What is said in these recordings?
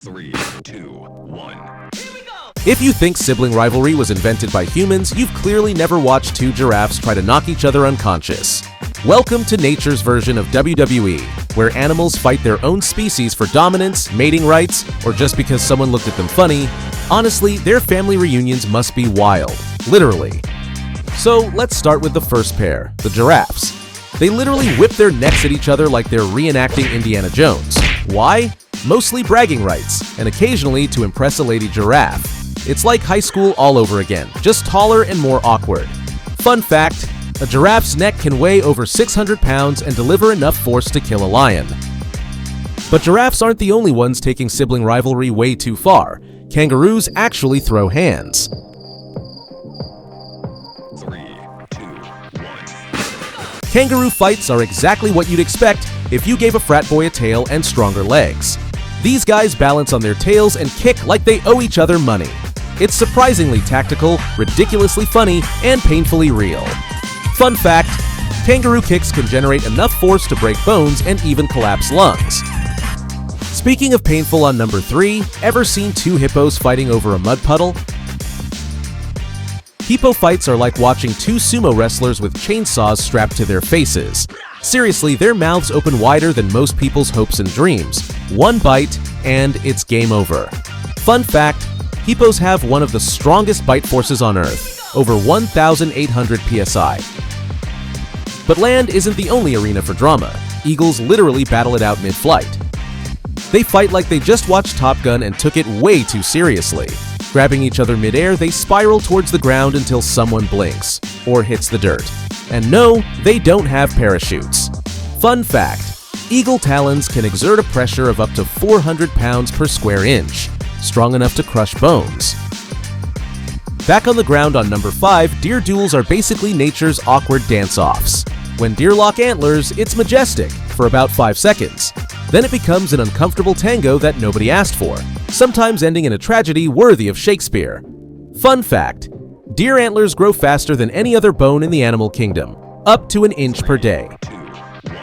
3, 2, 1. If you think sibling rivalry was invented by humans, you've clearly never watched two giraffes try to knock each other unconscious. Welcome to nature's version of WWE, where animals fight their own species for dominance, mating rights, or just because someone looked at them funny. Honestly, their family reunions must be wild, literally. So let's start with the first pair, the giraffes. They literally whip their necks at each other like they're reenacting Indiana Jones. Why? Mostly bragging rights, and occasionally to impress a lady giraffe. It's like high school all over again, just taller and more awkward. Fun fact, a giraffe's neck can weigh over 600 pounds and deliver enough force to kill a lion. But giraffes aren't the only ones taking sibling rivalry way too far. Kangaroos actually throw hands. 3, 2, 1. Kangaroo fights are exactly what you'd expect if you gave a frat boy a tail and stronger legs. These guys balance on their tails and kick like they owe each other money. It's surprisingly tactical, ridiculously funny, and painfully real. Fun fact, kangaroo kicks can generate enough force to break bones and even collapse lungs. Speaking of painful on number 3, ever seen two hippos fighting over a mud puddle? Hippo fights are like watching two sumo wrestlers with chainsaws strapped to their faces. Seriously, their mouths open wider than most people's hopes and dreams. One bite, and it's game over. Fun fact, hippos have one of the strongest bite forces on Earth, over 1,800 psi. But land isn't the only arena for drama. Eagles literally battle it out mid-flight. They fight like they just watched Top Gun and took it way too seriously. Grabbing each other mid-air, they spiral towards the ground until someone blinks, or hits the dirt. And no, they don't have parachutes. Fun fact, eagle talons can exert a pressure of up to 400 pounds per square inch, strong enough to crush bones. Back on the ground on number 5, deer duels are basically nature's awkward dance-offs. When deer lock antlers, it's majestic for about 5 seconds. Then it becomes an uncomfortable tango that nobody asked for, sometimes ending in a tragedy worthy of Shakespeare. Fun fact, deer antlers grow faster than any other bone in the animal kingdom, up to an inch per day. 2, 1.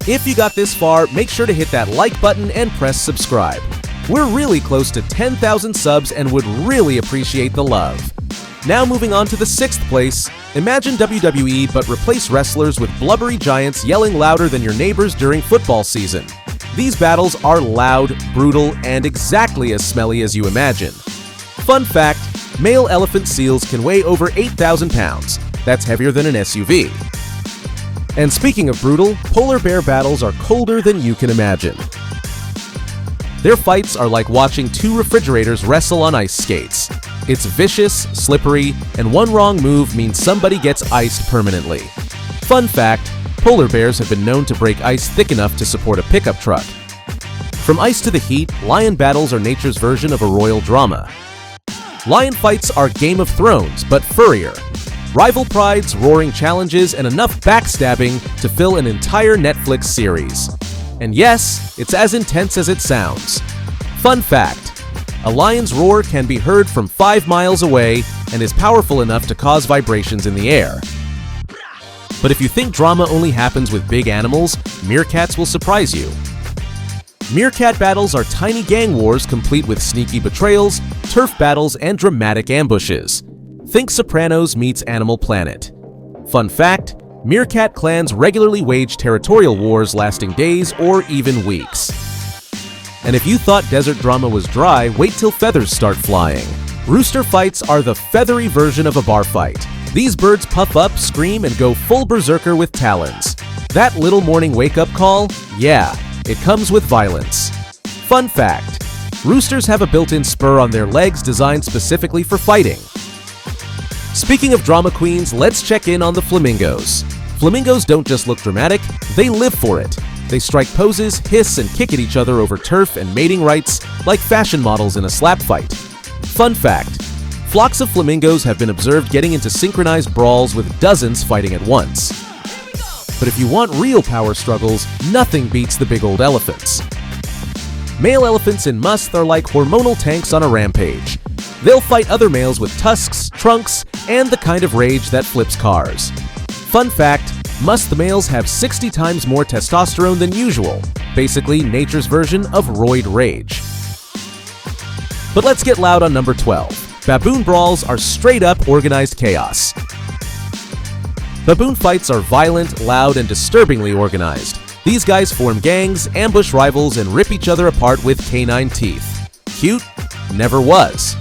If you got this far, make sure to hit that like button and press subscribe. We're really close to 10,000 subs and would really appreciate the love. Now moving on to the 6th place, imagine WWE but replace wrestlers with blubbery giants yelling louder than your neighbors during football season. These battles are loud, brutal, and exactly as smelly as you imagine. Fun fact, male elephant seals can weigh over 8,000 pounds. That's heavier than an SUV. And speaking of brutal, polar bear battles are colder than you can imagine. Their fights are like watching two refrigerators wrestle on ice skates. It's vicious, slippery, and one wrong move means somebody gets iced permanently. Fun fact, polar bears have been known to break ice thick enough to support a pickup truck. From ice to the heat, lion battles are nature's version of a royal drama. Lion fights are Game of Thrones, but furrier. Rival prides, roaring challenges, and enough backstabbing to fill an entire Netflix series. And yes, it's as intense as it sounds. Fun fact, a lion's roar can be heard from 5 miles away and is powerful enough to cause vibrations in the air. But if you think drama only happens with big animals, meerkats will surprise you. Meerkat battles are tiny gang wars complete with sneaky betrayals, turf battles, and dramatic ambushes. Think Sopranos meets Animal Planet. Fun fact, meerkat clans regularly wage territorial wars lasting days or even weeks. And if you thought desert drama was dry, wait till feathers start flying. Rooster fights are the feathery version of a bar fight. These birds puff up, scream, and go full berserker with talons. That little morning wake-up call? Yeah, it comes with violence. Fun fact, roosters have a built-in spur on their legs designed specifically for fighting. Speaking of drama queens, let's check in on the flamingos. Flamingos don't just look dramatic, they live for it. They strike poses, hiss, and kick at each other over turf and mating rights like fashion models in a slap fight. Fun fact, flocks of flamingos have been observed getting into synchronized brawls with dozens fighting at once. But if you want real power struggles, nothing beats the big old elephants. Male elephants in musth are like hormonal tanks on a rampage. They'll fight other males with tusks, trunks, and the kind of rage that flips cars. Fun fact, musth males have 60 times more testosterone than usual, basically nature's version of roid rage. But let's get loud on number 12. Baboon brawls are straight up organized chaos. Baboon fights are violent, loud, and disturbingly organized. These guys form gangs, ambush rivals, and rip each other apart with canine teeth. Cute? Never was.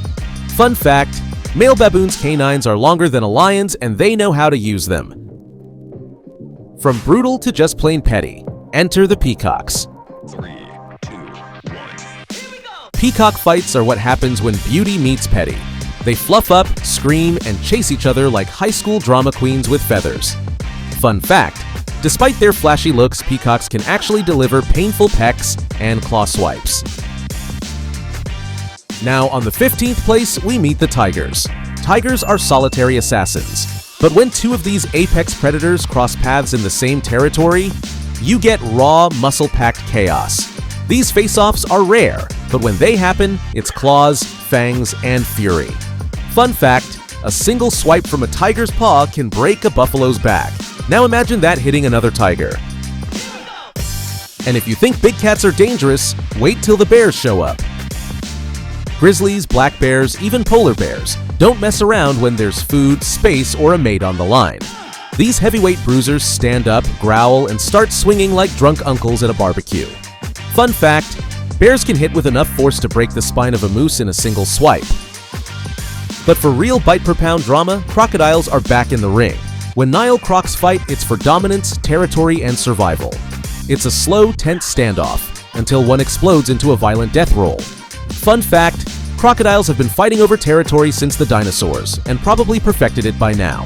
Fun fact, male baboons' canines are longer than a lion's, and they know how to use them. From brutal to just plain petty, enter the peacocks. 3, 2, 1. Peacock fights are what happens when beauty meets petty. They fluff up, scream, and chase each other like high school drama queens with feathers. Fun fact, despite their flashy looks, peacocks can actually deliver painful pecks and claw swipes. Now, on the 15th place, we meet the tigers. Tigers are solitary assassins. But when two of these apex predators cross paths in the same territory, you get raw, muscle-packed chaos. These face-offs are rare, but when they happen, it's claws, fangs, and fury. Fun fact, a single swipe from a tiger's paw can break a buffalo's back. Now imagine that hitting another tiger. And if you think big cats are dangerous, wait till the bears show up. Grizzlies, black bears, even polar bears don't mess around when there's food, space, or a mate on the line. These heavyweight bruisers stand up, growl, and start swinging like drunk uncles at a barbecue. Fun fact, bears can hit with enough force to break the spine of a moose in a single swipe. But for real bite-per-pound drama, crocodiles are back in the ring. When Nile crocs fight, it's for dominance, territory, and survival. It's a slow, tense standoff, until one explodes into a violent death roll. Fun fact, crocodiles have been fighting over territory since the dinosaurs, and probably perfected it by now.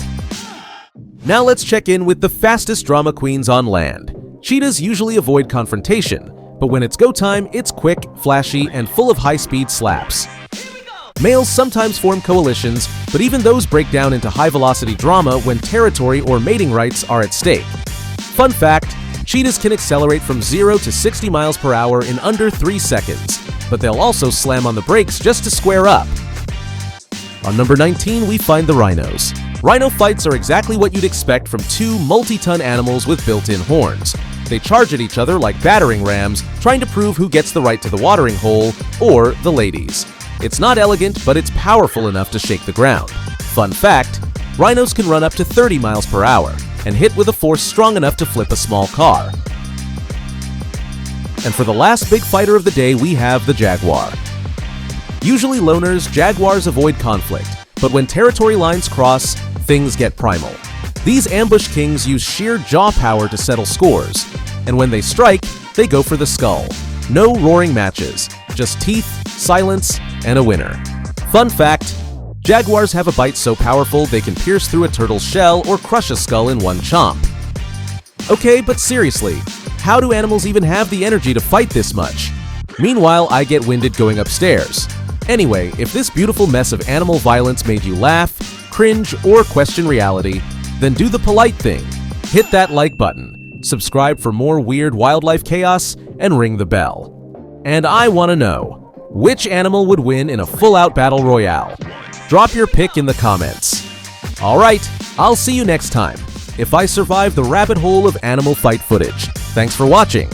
Now let's check in with the fastest drama queens on land. Cheetahs usually avoid confrontation, but when it's go time, it's quick, flashy, and full of high-speed slaps. Males sometimes form coalitions, but even those break down into high-velocity drama when territory or mating rights are at stake. Fun fact, cheetahs can accelerate from 0 to 60 miles per hour in under 3 seconds, but they'll also slam on the brakes just to square up. On number 19, we find the rhinos. Rhino fights are exactly what you'd expect from two multi-ton animals with built-in horns. They charge at each other like battering rams, trying to prove who gets the right to the watering hole, or the ladies. It's not elegant, but it's powerful enough to shake the ground. Fun fact, rhinos can run up to 30 miles per hour and hit with a force strong enough to flip a small car. And for the last big fighter of the day, we have the jaguar. Usually loners, jaguars avoid conflict, but when territory lines cross, things get primal. These ambush kings use sheer jaw power to settle scores, and when they strike, they go for the skull. No roaring matches, just teeth, silence, and a winner. Fun fact, jaguars have a bite so powerful they can pierce through a turtle's shell or crush a skull in one chomp. Okay, but seriously, how do animals even have the energy to fight this much? Meanwhile, I get winded going upstairs. Anyway, if this beautiful mess of animal violence made you laugh, cringe, or question reality, then do the polite thing. Hit that like button, subscribe for more weird wildlife chaos, and ring the bell. And I want to know, which animal would win in a full-out battle royale? Drop your pick in the comments. Alright, I'll see you next time, if I survive the rabbit hole of animal fight footage. Thanks for watching.